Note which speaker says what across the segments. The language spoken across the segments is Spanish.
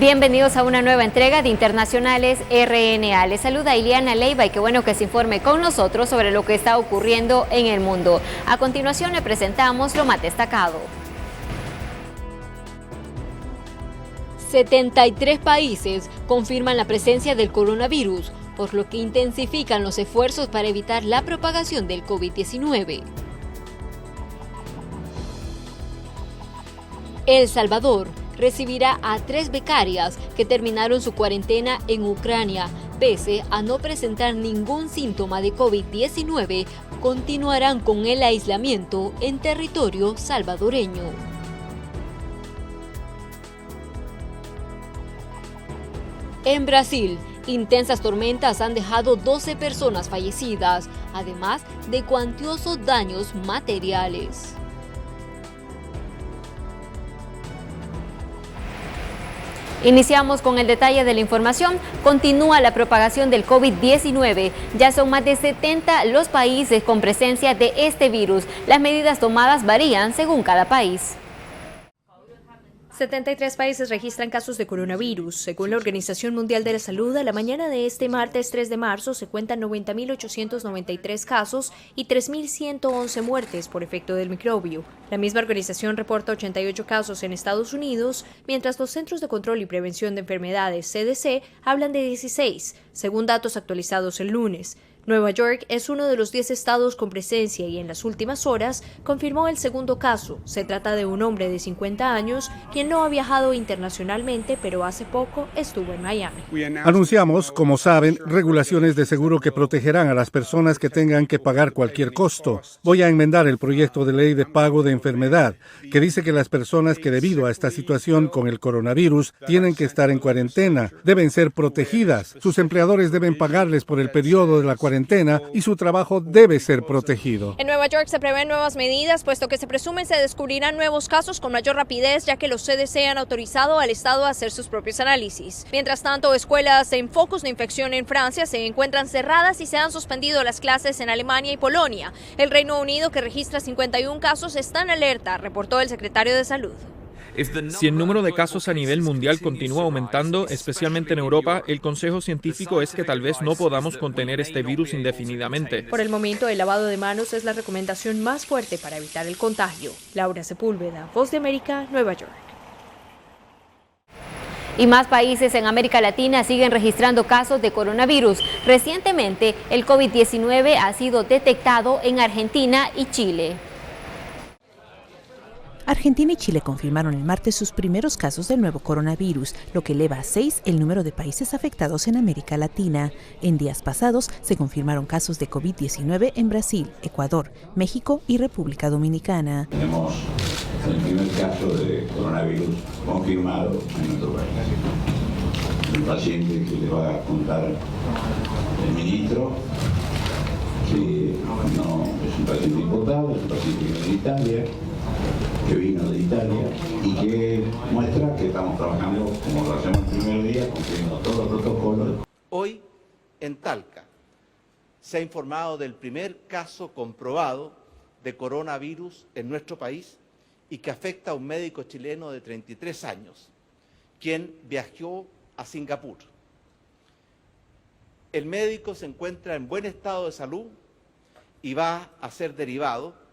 Speaker 1: Bienvenidos a una nueva entrega de Internacionales RNA. Les saluda Ileana Leiva y qué bueno que se informe con nosotros sobre lo que está ocurriendo en el mundo. A continuación le presentamos lo más destacado. 73 países confirman la presencia del coronavirus, por lo que intensifican los esfuerzos para evitar la propagación del COVID-19. El Salvador recibirá a 3 becarias que terminaron su cuarentena en Ucrania. Pese a no presentar ningún síntoma de COVID-19, continuarán con el aislamiento en territorio salvadoreño. En Brasil, intensas tormentas han dejado 12 personas fallecidas, además de cuantiosos daños materiales. Iniciamos con el detalle de la información. Continúa la propagación del COVID-19. Ya son más de 70 los países con presencia de este virus. Las medidas tomadas varían según cada país.
Speaker 2: 73 países registran casos de coronavirus. Según la Organización Mundial de la Salud, a la mañana de este martes 3 de marzo se cuentan 90.893 casos y 3.111 muertes por efecto del microbio. La misma organización reporta 88 casos en Estados Unidos, mientras los Centros de Control y Prevención de Enfermedades, CDC, hablan de 16, según datos actualizados el lunes. Nueva York es uno de los 10 estados con presencia y en las últimas horas confirmó el segundo caso. Se trata de un hombre de 50 años quien no ha viajado internacionalmente, pero hace poco estuvo en Miami.
Speaker 3: Anunciamos, como saben, regulaciones de seguro que protegerán a las personas que tengan que pagar cualquier costo. Voy a enmendar el proyecto de ley de pago de enfermedad, que dice que las personas que debido a esta situación con el coronavirus tienen que estar en cuarentena, deben ser protegidas. Sus empleadores deben pagarles por el periodo de la cuarentena y su trabajo debe ser protegido.
Speaker 2: En Nueva York se prevén nuevas medidas, puesto que se presume se descubrirán nuevos casos con mayor rapidez, ya que los CDC han autorizado al Estado a hacer sus propios análisis. Mientras tanto, escuelas en focos de infección en Francia se encuentran cerradas y se han suspendido las clases en Alemania y Polonia. El Reino Unido, que registra 51 casos, está en alerta, reportó el secretario de Salud.
Speaker 4: Si el número de casos a nivel mundial continúa aumentando, especialmente en Europa, el consejo científico es que tal vez no podamos contener este virus indefinidamente.
Speaker 2: Por el momento, el lavado de manos es la recomendación más fuerte para evitar el contagio. Laura Sepúlveda, Voz de América, Nueva York.
Speaker 1: Y más países en América Latina siguen registrando casos de coronavirus. Recientemente, el COVID-19 ha sido detectado en Argentina y Chile.
Speaker 5: Argentina y Chile confirmaron el martes sus primeros casos del nuevo coronavirus, lo que eleva a 6 el número de países afectados en América Latina. En días pasados se confirmaron casos de COVID-19 en Brasil, Ecuador, México y República Dominicana.
Speaker 6: Tenemos el primer caso de coronavirus confirmado en nuestro país. Un paciente que le va a contar el ministro, que no es un paciente importado, es un paciente que viene de Italia, y que muestra que estamos trabajando como lo hacemos el primer día, cumpliendo todos los protocolos.
Speaker 7: Hoy, en Talca, se ha informado del primer caso comprobado de coronavirus en nuestro país y que afecta a un médico chileno de 33 años, quien viajó a Singapur. El médico se encuentra en buen estado de salud y va a ser derivado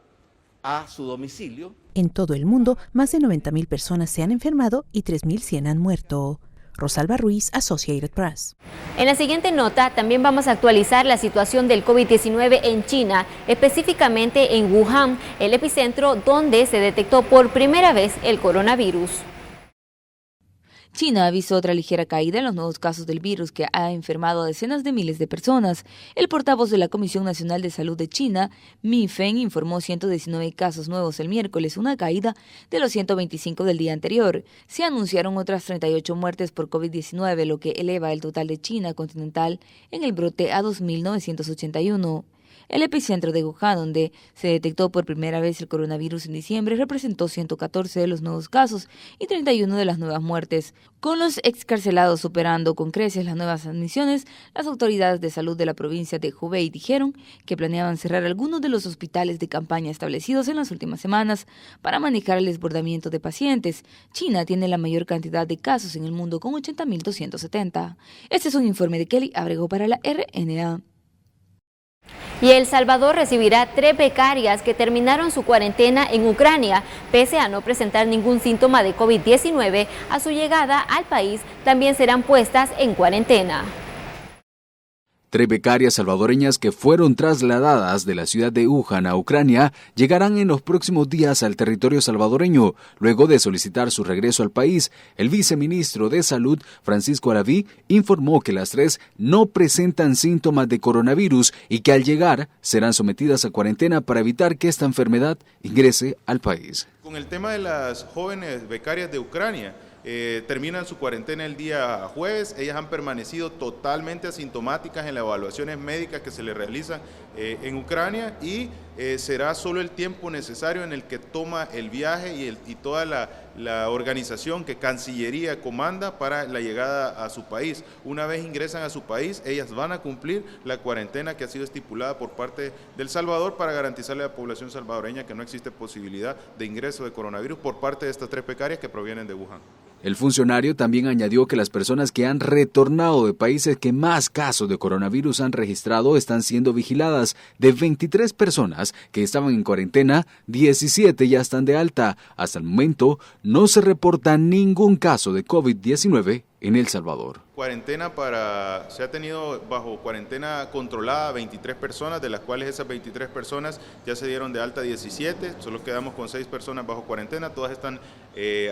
Speaker 7: a su domicilio.
Speaker 5: En todo el mundo, más de 90.000 personas se han enfermado y 3.100 han muerto. Rosalba Ruiz, Associated Press.
Speaker 1: En la siguiente nota también vamos a actualizar la situación del COVID-19 en China, específicamente en Wuhan, el epicentro donde se detectó por primera vez el coronavirus.
Speaker 8: China avisó otra ligera caída en los nuevos casos del virus que ha enfermado a decenas de miles de personas. El portavoz de la Comisión Nacional de Salud de China, Mi Feng, informó 119 casos nuevos el miércoles, una caída de los 125 del día anterior. Se anunciaron otras 38 muertes por COVID-19, lo que eleva el total de China continental en el brote a 2.981. El epicentro de Wuhan, donde se detectó por primera vez el coronavirus en diciembre, representó 114 de los nuevos casos y 31 de las nuevas muertes. Con los excarcelados superando con creces las nuevas admisiones, las autoridades de salud de la provincia de Hubei dijeron que planeaban cerrar algunos de los hospitales de campaña establecidos en las últimas semanas para manejar el desbordamiento de pacientes. China tiene la mayor cantidad de casos en el mundo con 80.270. Este es un informe de Kelly Abrego para la RNA.
Speaker 1: Y El Salvador recibirá 3 becarias que terminaron su cuarentena en Ucrania, pese a no presentar ningún síntoma de COVID-19. A su llegada al país también serán puestas en cuarentena.
Speaker 9: 3 becarias salvadoreñas que fueron trasladadas de la ciudad de Wuhan a Ucrania llegarán en los próximos días al territorio salvadoreño, luego de solicitar su regreso al país. El viceministro de Salud, Francisco Araví, informó que las 3 no presentan síntomas de coronavirus y que al llegar serán sometidas a cuarentena para evitar que esta enfermedad ingrese al país.
Speaker 10: Con el tema de las jóvenes becarias de Ucrania, terminan su cuarentena el día jueves. Ellas han permanecido totalmente asintomáticas en las evaluaciones médicas que se les realizan en Ucrania y será solo el tiempo necesario en el que toma el viaje y toda la organización que Cancillería comanda para la llegada a su país. Una vez ingresan a su país, ellas van a cumplir la cuarentena que ha sido estipulada por parte del Salvador para garantizarle a la población salvadoreña que no existe posibilidad de ingreso de coronavirus por parte de estas 3 becarias que provienen de Wuhan.
Speaker 9: El funcionario también añadió que las personas que han retornado de países que más casos de coronavirus han registrado están siendo vigiladas. De 23 personas que estaban en cuarentena, 17 ya están de alta. Hasta el momento no se reporta ningún caso de COVID-19 en El Salvador.
Speaker 10: Se ha tenido bajo cuarentena controlada 23 personas, de las cuales esas 23 personas ya se dieron de alta 17, solo quedamos con 6 personas bajo cuarentena, todas están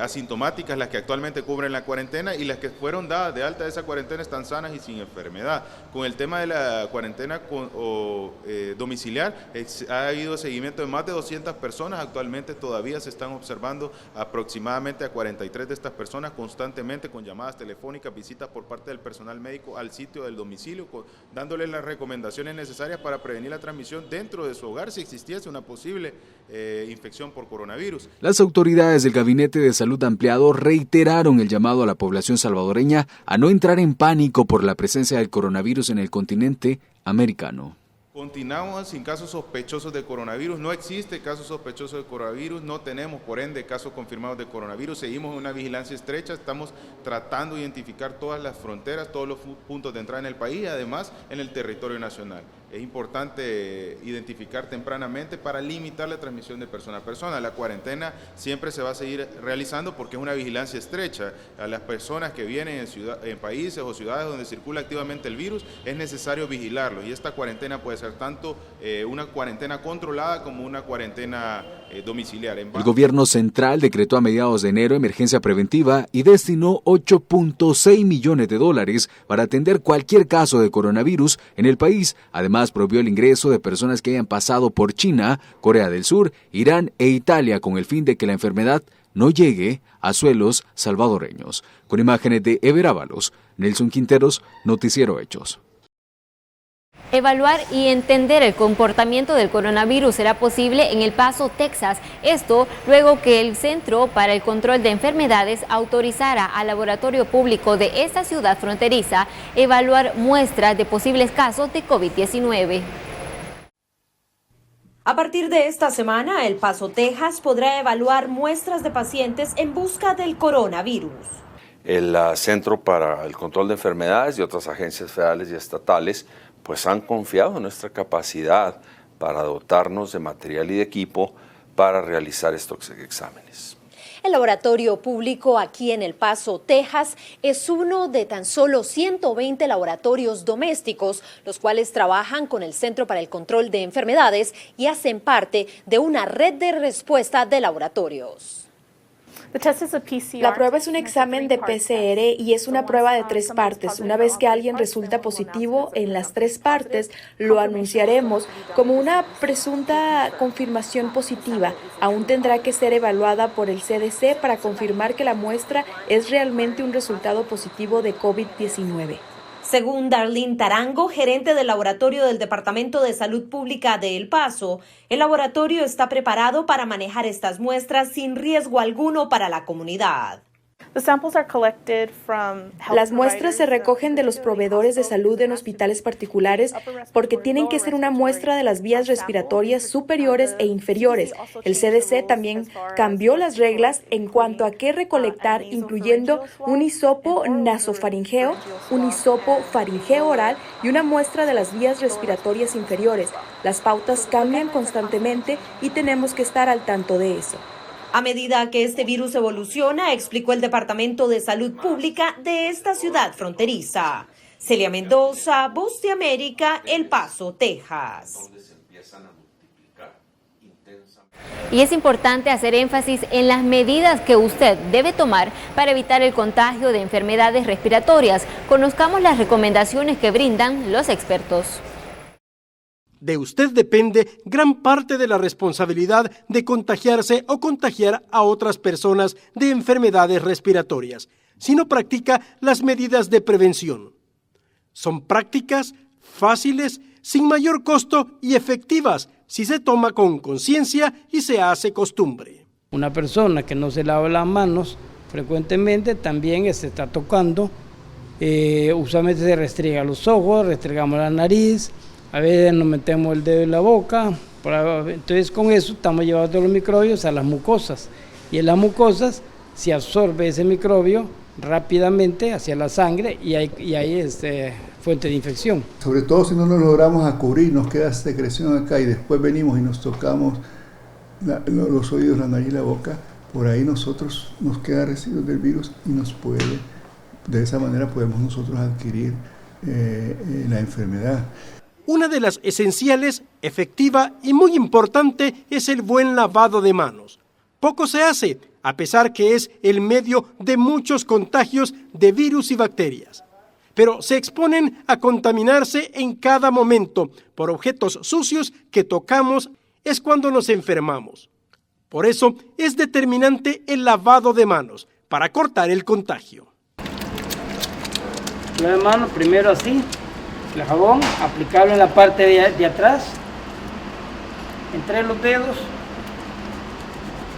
Speaker 10: asintomáticas, las que actualmente cubren la cuarentena, y las que fueron dadas de alta de esa cuarentena están sanas y sin enfermedad. Con el tema de la cuarentena domiciliar, ha habido seguimiento de más de 200 personas, actualmente todavía se están observando aproximadamente a 43 de estas personas constantemente con llamadas telefónicas, visitas por parte del personal médico al sitio del domicilio, dándoles las recomendaciones necesarias para prevenir la transmisión dentro de su hogar si existiese una posible infección por coronavirus.
Speaker 9: Las autoridades del Gabinete de Salud Ampliado reiteraron el llamado a la población salvadoreña a no entrar en pánico por la presencia del coronavirus en el continente americano.
Speaker 10: Continuamos sin casos sospechosos de coronavirus, no existe casos sospechosos de coronavirus, no tenemos por ende casos confirmados de coronavirus, seguimos en una vigilancia estrecha, estamos tratando de identificar todas las fronteras, todos los puntos de entrada en el país y además en el territorio nacional. Es importante identificar tempranamente para limitar la transmisión de persona a persona. La cuarentena siempre se va a seguir realizando porque es una vigilancia estrecha. A las personas que vienen en países o ciudades donde circula activamente el virus es necesario vigilarlos y esta cuarentena puede ser tanto una cuarentena controlada como una cuarentena domiciliar.
Speaker 9: El gobierno central decretó a mediados de enero emergencia preventiva y destinó $8.6 millones para atender cualquier caso de coronavirus en el país. Además, prohibió el ingreso de personas que hayan pasado por China, Corea del Sur, Irán e Italia con el fin de que la enfermedad no llegue a suelos salvadoreños. Con imágenes de Ever Ábalos, Nelson Quinteros, Noticiero Hechos.
Speaker 1: Evaluar y entender el comportamiento del coronavirus será posible en El Paso, Texas. Esto luego que el Centro para el Control de Enfermedades autorizara al laboratorio público de esta ciudad fronteriza evaluar muestras de posibles casos de COVID-19.
Speaker 2: A partir de esta semana, El Paso, Texas, podrá evaluar muestras de pacientes en busca del coronavirus.
Speaker 11: El Centro para el Control de Enfermedades y otras agencias federales y estatales pues han confiado en nuestra capacidad para dotarnos de material y de equipo para realizar estos exámenes.
Speaker 2: El laboratorio público aquí en El Paso, Texas, es uno de tan solo 120 laboratorios domésticos, los cuales trabajan con el Centro para el Control de Enfermedades y hacen parte de una red de respuesta de laboratorios.
Speaker 12: La prueba es un examen de PCR y es una prueba de 3 partes. Una vez que alguien resulta positivo en las 3 partes, lo anunciaremos como una presunta confirmación positiva. Aún tendrá que ser evaluada por el CDC para confirmar que la muestra es realmente un resultado positivo de COVID-19.
Speaker 13: Según Darlene Tarango, gerente del laboratorio del Departamento de Salud Pública de El Paso, el laboratorio está preparado para manejar estas muestras sin riesgo alguno para la comunidad.
Speaker 12: Las muestras se recogen de los proveedores de salud en hospitales particulares porque tienen que ser una muestra de las vías respiratorias superiores e inferiores. El CDC también cambió las reglas en cuanto a qué recolectar, incluyendo un hisopo nasofaringeo, un hisopo faringeo oral y una muestra de las vías respiratorias inferiores. Las pautas cambian constantemente y tenemos que estar al tanto de eso.
Speaker 13: A medida que este virus evoluciona, explicó el Departamento de Salud Pública de esta ciudad fronteriza. Celia Mendoza, Voz de América, El Paso, Texas.
Speaker 1: Y es importante hacer énfasis en las medidas que usted debe tomar para evitar el contagio de enfermedades respiratorias. Conozcamos las recomendaciones que brindan los expertos.
Speaker 14: De usted depende gran parte de la responsabilidad de contagiarse o contagiar a otras personas de enfermedades respiratorias, si no practica las medidas de prevención. Son prácticas, fáciles, sin mayor costo y efectivas si se toma con conciencia y se hace costumbre.
Speaker 15: Una persona que no se lava las manos frecuentemente también se está tocando, usualmente se restriega los ojos, restregamos la nariz, a veces nos metemos el dedo en la boca, entonces con eso estamos llevando los microbios a las mucosas y en las mucosas se absorbe ese microbio rápidamente hacia la sangre y hay fuente de infección.
Speaker 16: Sobre todo si no nos logramos a cubrir, nos queda secreción acá y después venimos y nos tocamos los oídos, la nariz y la boca, por ahí nosotros nos queda residuos del virus y de esa manera podemos nosotros adquirir la enfermedad.
Speaker 14: Una de las esenciales, efectiva y muy importante es el buen lavado de manos. Poco se hace, a pesar que es el medio de muchos contagios de virus y bacterias. Pero se exponen a contaminarse en cada momento por objetos sucios que tocamos, es cuando nos enfermamos. Por eso es determinante el lavado de manos para cortar el contagio.
Speaker 15: La mano primero así. El jabón, aplicarlo en la parte de atrás, entre los dedos,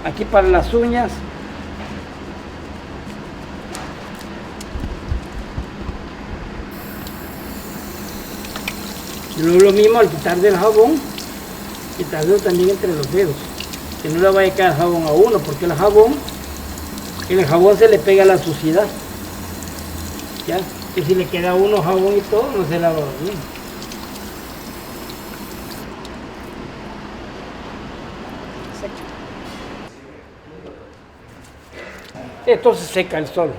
Speaker 15: aquí para las uñas. Y luego lo mismo al quitar del jabón, quitarlo también entre los dedos, que no le vaya a caer jabón a uno, porque el jabón se le pega la suciedad, ¿ya? Que si le queda a uno jabón y todo, no se lava bien. Esto se seca el sol.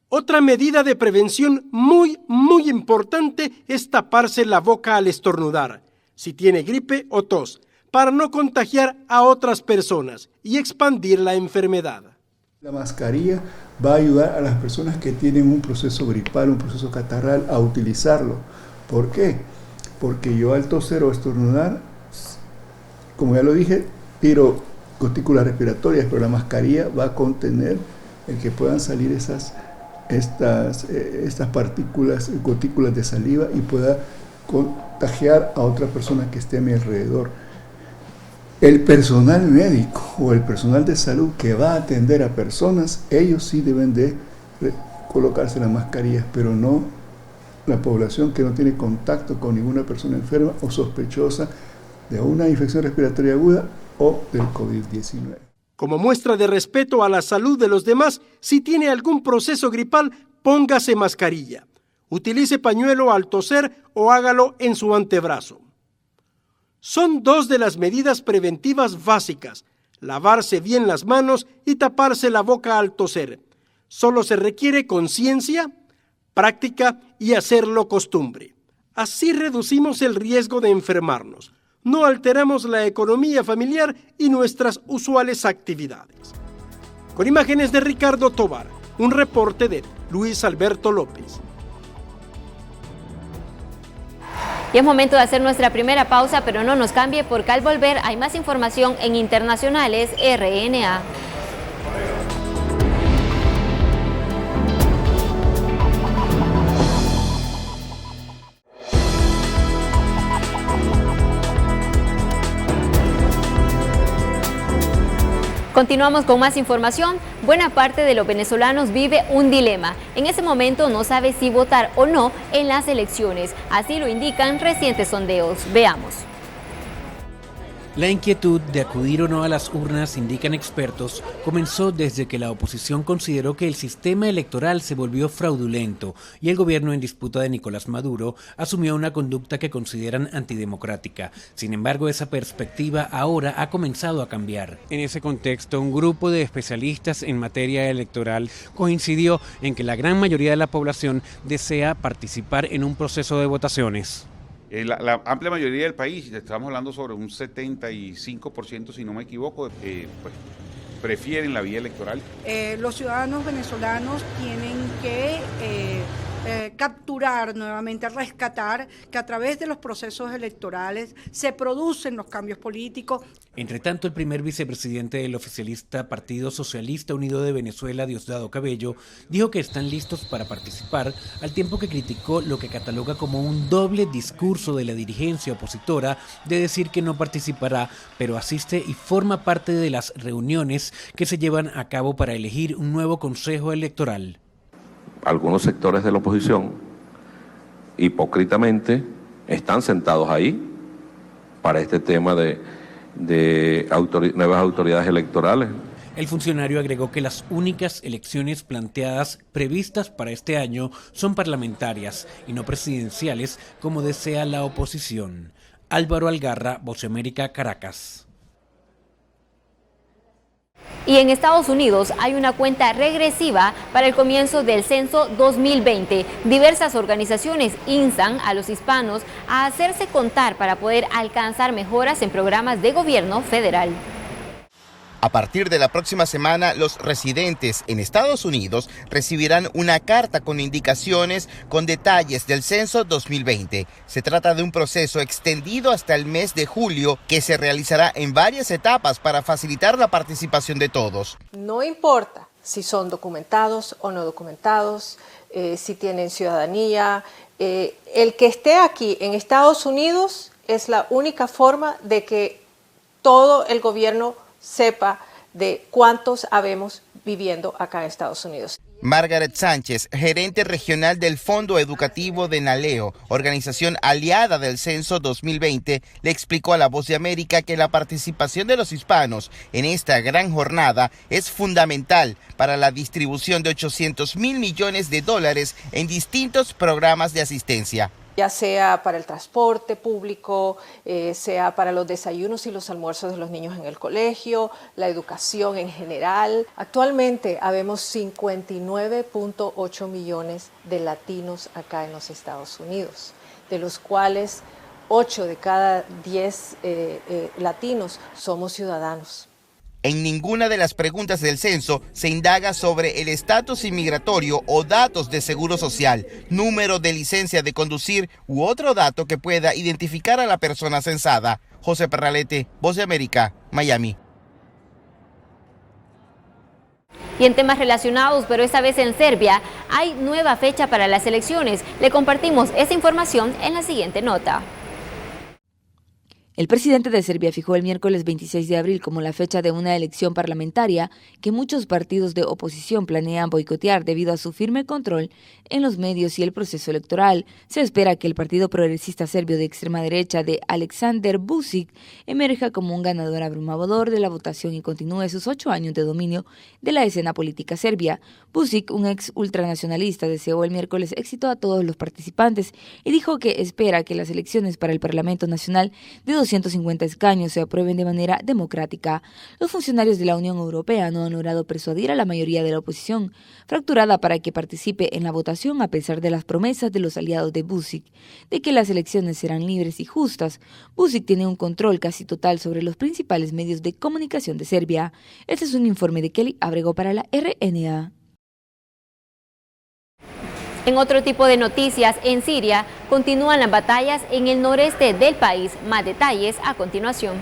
Speaker 14: Otra medida de prevención muy importante es taparse la boca al estornudar, si tiene gripe o tos, para no contagiar a otras personas y expandir la enfermedad.
Speaker 16: La mascarilla va a ayudar a las personas que tienen un proceso gripal, un proceso catarral, a utilizarlo. ¿Por qué? Porque yo al toser o estornudar, como ya lo dije, tiro gotículas respiratorias, pero la mascarilla va a contener el que puedan salir estas partículas, gotículas de saliva y pueda contagiar a otra persona que esté a mi alrededor. El personal médico o el personal de salud que va a atender a personas, ellos sí deben de colocarse las mascarillas, pero no la población que no tiene contacto con ninguna persona enferma o sospechosa de una infección respiratoria aguda o del COVID-19.
Speaker 14: Como muestra de respeto a la salud de los demás, si tiene algún proceso gripal, póngase mascarilla. Utilice pañuelo al toser o hágalo en su antebrazo. Son dos de las medidas preventivas básicas: lavarse bien las manos y taparse la boca al toser. Solo se requiere conciencia, práctica y hacerlo costumbre. Así reducimos el riesgo de enfermarnos. No alteramos la economía familiar y nuestras usuales actividades. Con imágenes de Ricardo Tovar, un reporte de Luis Alberto López.
Speaker 1: Y es momento de hacer nuestra primera pausa, pero no nos cambie porque al volver hay más información en Internacionales RNA. Continuamos con más información. Buena parte de los venezolanos vive un dilema. En ese momento no sabe si votar o no en las elecciones. Así lo indican recientes sondeos. Veamos.
Speaker 17: La inquietud de acudir o no a las urnas, indican expertos, comenzó desde que la oposición consideró que el sistema electoral se volvió fraudulento y el gobierno en disputa de Nicolás Maduro asumió una conducta que consideran antidemocrática. Sin embargo, esa perspectiva ahora ha comenzado a cambiar. En ese contexto, un grupo de especialistas en materia electoral coincidió en que la gran mayoría de la población desea participar en un proceso de votaciones.
Speaker 18: La amplia mayoría del país, estamos hablando sobre un 75%, si no me equivoco, pues prefieren la vía electoral.
Speaker 19: Los ciudadanos venezolanos tienen que capturar nuevamente, rescatar que a través de los procesos electorales se producen los cambios políticos.
Speaker 17: Entre tanto, el primer vicepresidente del oficialista Partido Socialista Unido de Venezuela, Diosdado Cabello, dijo que están listos para participar, al tiempo que criticó lo que cataloga como un doble discurso de la dirigencia opositora de decir que no participará, pero asiste y forma parte de las reuniones que se llevan a cabo para elegir un nuevo consejo electoral.
Speaker 11: Algunos sectores de la oposición, hipócritamente, están sentados ahí para este tema de nuevas autoridades electorales.
Speaker 17: El funcionario agregó que las únicas elecciones planteadas previstas para este año son parlamentarias y no presidenciales, como desea la oposición. Álvaro Algarra, Voz de América, Caracas.
Speaker 1: Y en Estados Unidos hay una cuenta regresiva para el comienzo del censo 2020. Diversas organizaciones instan a los hispanos a hacerse contar para poder alcanzar mejoras en programas de gobierno federal.
Speaker 20: A partir de la próxima semana, los residentes en Estados Unidos recibirán una carta con indicaciones con detalles del censo 2020. Se trata de un proceso extendido hasta el mes de julio que se realizará en varias etapas para facilitar la participación de todos.
Speaker 21: No importa si son documentados o no documentados, si tienen ciudadanía, el que esté aquí en Estados Unidos es la única forma de que todo el gobierno sepa de cuántos habemos viviendo acá en Estados Unidos.
Speaker 20: Margaret Sánchez, gerente regional del Fondo Educativo de NALEO, organización aliada del Censo 2020, le explicó a La Voz de América que la participación de los hispanos en esta gran jornada es fundamental para la distribución de $800 mil millones en distintos programas de asistencia.
Speaker 21: Ya sea para el transporte público, sea para los desayunos y los almuerzos de los niños en el colegio, la educación en general. Actualmente habemos 59.8 millones de latinos acá en los Estados Unidos, de los cuales 8 de cada 10 latinos somos ciudadanos.
Speaker 20: En ninguna de las preguntas del censo se indaga sobre el estatus inmigratorio o datos de seguro social, número de licencia de conducir u otro dato que pueda identificar a la persona censada. José Perralete, Voz de América, Miami.
Speaker 1: Y en temas relacionados, pero esta vez en Serbia, hay nueva fecha para las elecciones. Le compartimos esa información en la siguiente nota.
Speaker 8: El presidente de Serbia fijó el miércoles 26 de abril como la fecha de una elección parlamentaria que muchos partidos de oposición planean boicotear debido a su firme control en los medios y el proceso electoral. Se espera que el partido progresista serbio de extrema derecha de Aleksandar Vučić emerja como un ganador abrumador de la votación y continúe sus 8 años de dominio de la escena política serbia. Vučić, un ex ultranacionalista, deseó el miércoles éxito a todos los participantes y dijo que espera que las elecciones para el Parlamento Nacional de 250 escaños se aprueben de manera democrática. Los funcionarios de la Unión Europea no han logrado persuadir a la mayoría de la oposición fracturada para que participe en la votación a pesar de las promesas de los aliados de Vučić de que las elecciones serán libres y justas. Vučić tiene un control casi total sobre los principales medios de comunicación de Serbia. Este es un informe de Kelly Abrego para la RNA.
Speaker 1: En otro tipo de noticias, en Siria continúan las batallas en el noreste del país. Más detalles a continuación.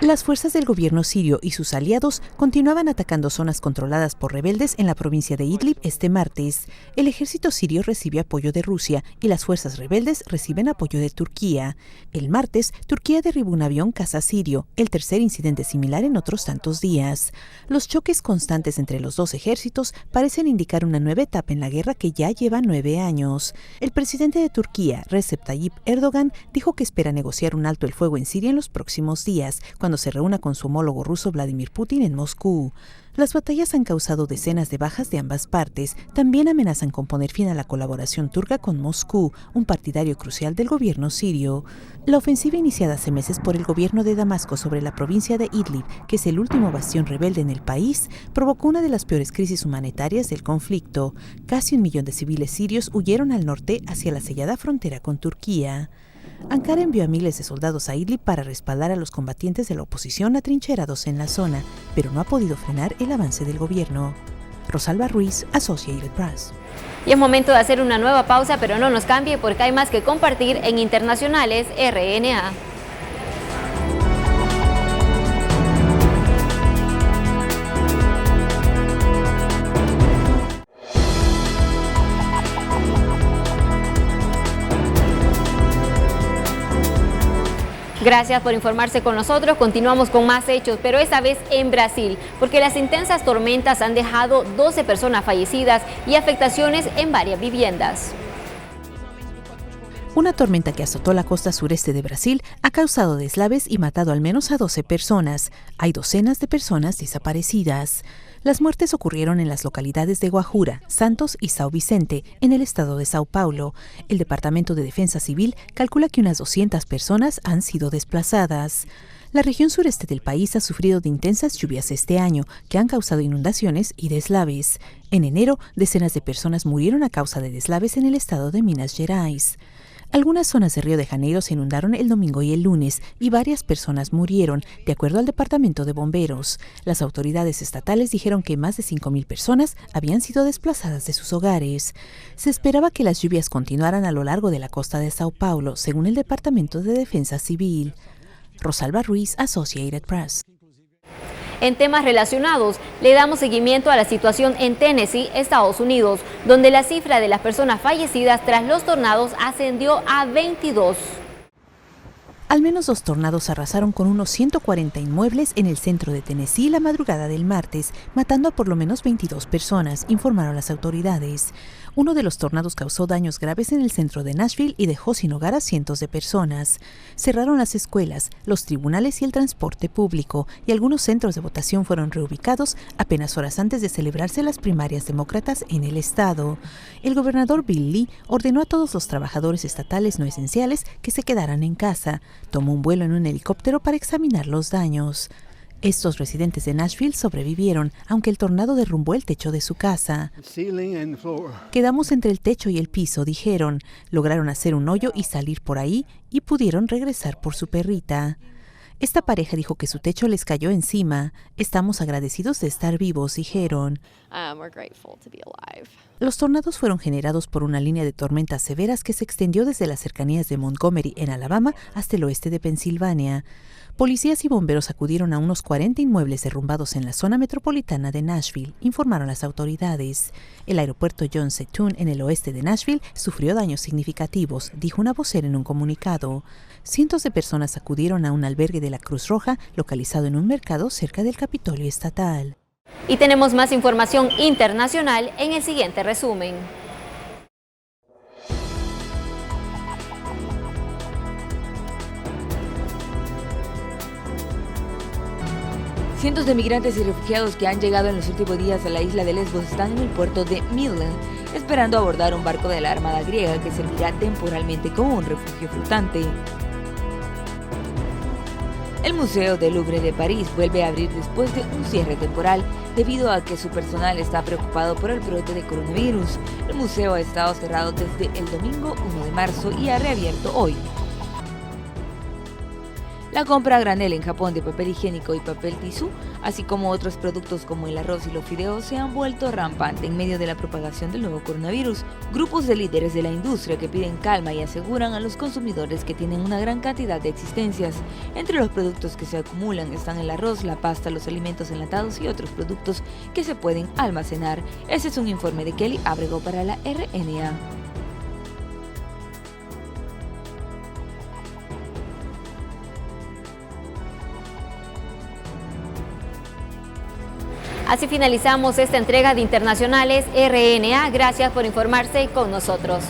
Speaker 5: Las fuerzas del gobierno sirio y sus aliados continuaban atacando zonas controladas por rebeldes en la provincia de Idlib este martes. El ejército sirio recibe apoyo de Rusia y las fuerzas rebeldes reciben apoyo de Turquía. El martes, Turquía derribó un avión caza sirio, el tercer incidente similar en otros tantos días. Los choques constantes entre los dos ejércitos parecen indicar una nueva etapa en la guerra que ya lleva 9 años. El presidente de Turquía, Recep Tayyip Erdogan, dijo que espera negociar un alto el fuego en Siria en los próximos días, cuando se reúna con su homólogo ruso Vladimir Putin en Moscú. Las batallas han causado decenas de bajas de ambas partes. También amenazan con poner fin a la colaboración turca con Moscú, un partidario crucial del gobierno sirio. La ofensiva iniciada hace meses por el gobierno de Damasco sobre la provincia de Idlib, que es el último bastión rebelde en el país, provocó una de las peores crisis humanitarias del conflicto. Casi 1 millón de civiles sirios huyeron al norte hacia la sellada frontera con Turquía. Ankara envió a miles de soldados a Idlib para respaldar a los combatientes de la oposición atrincherados en la zona, pero no ha podido frenar el avance del gobierno. Rosalba Ruiz, Associated Press.
Speaker 1: Y es momento de hacer una nueva pausa, pero no nos cambie porque hay más que compartir en Internacionales RNA. Gracias por informarse con nosotros. Continuamos con más hechos, pero esta vez en Brasil, porque las intensas tormentas han dejado 12 personas fallecidas y afectaciones en varias viviendas.
Speaker 5: Una tormenta que azotó la costa sureste de Brasil ha causado deslaves y matado al menos a 12 personas. Hay docenas de personas desaparecidas. Las muertes ocurrieron en las localidades de Guajura, Santos y São Vicente, en el estado de Sao Paulo. El Departamento de Defensa Civil calcula que unas 200 personas han sido desplazadas. La región sureste del país ha sufrido de intensas lluvias este año, que han causado inundaciones y deslaves. En enero, decenas de personas murieron a causa de deslaves en el estado de Minas Gerais. Algunas zonas de Río de Janeiro se inundaron el domingo y el lunes y varias personas murieron, de acuerdo al Departamento de Bomberos. Las autoridades estatales dijeron que más de 5.000 personas habían sido desplazadas de sus hogares. Se esperaba que las lluvias continuaran a lo largo de la costa de Sao Paulo, según el Departamento de Defensa Civil. Rosalba Ruiz, Associated Press.
Speaker 1: En temas relacionados, le damos seguimiento a la situación en Tennessee, Estados Unidos, donde la cifra de las personas fallecidas tras los tornados ascendió a 22.
Speaker 5: Al menos 2 tornados arrasaron con unos 140 inmuebles en el centro de Tennessee la madrugada del martes, matando a por lo menos 22 personas, informaron las autoridades. Uno de los tornados causó daños graves en el centro de Nashville y dejó sin hogar a cientos de personas. Cerraron las escuelas, los tribunales y el transporte público, y algunos centros de votación fueron reubicados apenas horas antes de celebrarse las primarias demócratas en el estado. El gobernador Bill Lee ordenó a todos los trabajadores estatales no esenciales que se quedaran en casa. Tomó un vuelo en un helicóptero para examinar los daños. Estos residentes de Nashville sobrevivieron, aunque el tornado derrumbó el techo de su casa. Quedamos entre el techo y el piso, dijeron. Lograron hacer un hoyo y salir por ahí y pudieron regresar por su perrita. Esta pareja dijo que su techo les cayó encima. Estamos agradecidos de estar vivos, dijeron. Los tornados fueron generados por una línea de tormentas severas que se extendió desde las cercanías de Montgomery, en Alabama, hasta el oeste de Pensilvania. Policías y bomberos acudieron a unos 40 inmuebles derrumbados en la zona metropolitana de Nashville, informaron las autoridades. El aeropuerto John Seton, en el oeste de Nashville, sufrió daños significativos, dijo una vocera en un comunicado. Cientos de personas acudieron a un albergue de la Cruz Roja, localizado en un mercado cerca del Capitolio Estatal.
Speaker 1: Y tenemos más información internacional en el siguiente resumen.
Speaker 8: Cientos de migrantes y refugiados que han llegado en los últimos días a la isla de Lesbos están en el puerto de Midland, esperando abordar un barco de la Armada griega que servirá temporalmente como un refugio flotante. El Museo del Louvre de París vuelve a abrir después de un cierre temporal debido a que su personal está preocupado por el brote de coronavirus. El museo ha estado cerrado desde el domingo 1 de marzo y ha reabierto hoy. La compra a granel en Japón de papel higiénico y papel tisú, así como otros productos como el arroz y los fideos, se han vuelto rampante en medio de la propagación del nuevo coronavirus. Grupos de líderes de la industria que piden calma y aseguran a los consumidores que tienen una gran cantidad de existencias. Entre los productos que se acumulan están el arroz, la pasta, los alimentos enlatados y otros productos que se pueden almacenar. Ese es un informe de Kelly Abrego para la RNA.
Speaker 1: Así finalizamos esta entrega de Internacionales RNA. Gracias por informarse con nosotros.